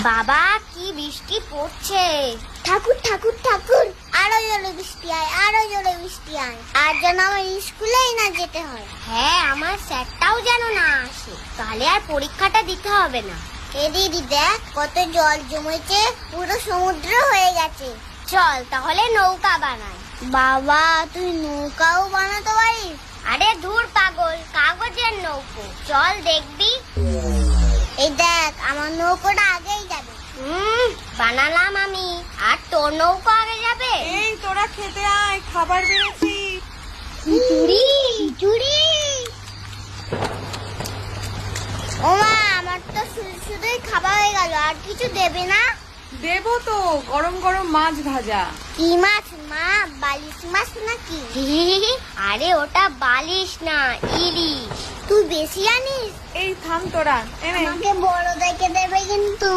বাবা কি বৃষ্টি পড়ছে। ঠাকুর ঠাকুর ঠাকুর, আরো জোরে বৃষ্টি আয়, আরো জোরে বৃষ্টি আয়, আর যেন আমার স্কুলেই না যেতে হয়। হ্যাঁ, আমার স্যারটাও যেন না আসে, তাহলে আর পরীক্ষাটা দিতে হবে না। এ দিদি দেখ কত জল জমেছে, পুরো সমুদ্র হয়ে গেছে। চল তাহলে নৌকা বানাই। বাবা তুই নৌকাও বানাতে পারিস? আরে ধুর পাগল, কাগজের নৌকো, চল দেখবি। এই দেখ আমার নৌকোটা আগেই যাবে। বানালাম আমি, আর তোর নৌকো আগে যাবে। এই তোরা খেতে আয়, খাবার বেড়েছি। খিচুড়ি খিচুড়ি। ওমা আমার তো শুধুই খাবার হয়ে গেল, আর কিছু দেবে না? দেবো তো, গরম গরম মাছ ভাজা। কি মাছ মা, বালিশ মাছ নাকি? আরে ওটা বালিশ না, ইলিশ। তুই বেশি জানিস। এই থাম তোরা, এনে আমাকে বড় দেখে দেবে কিন্তু।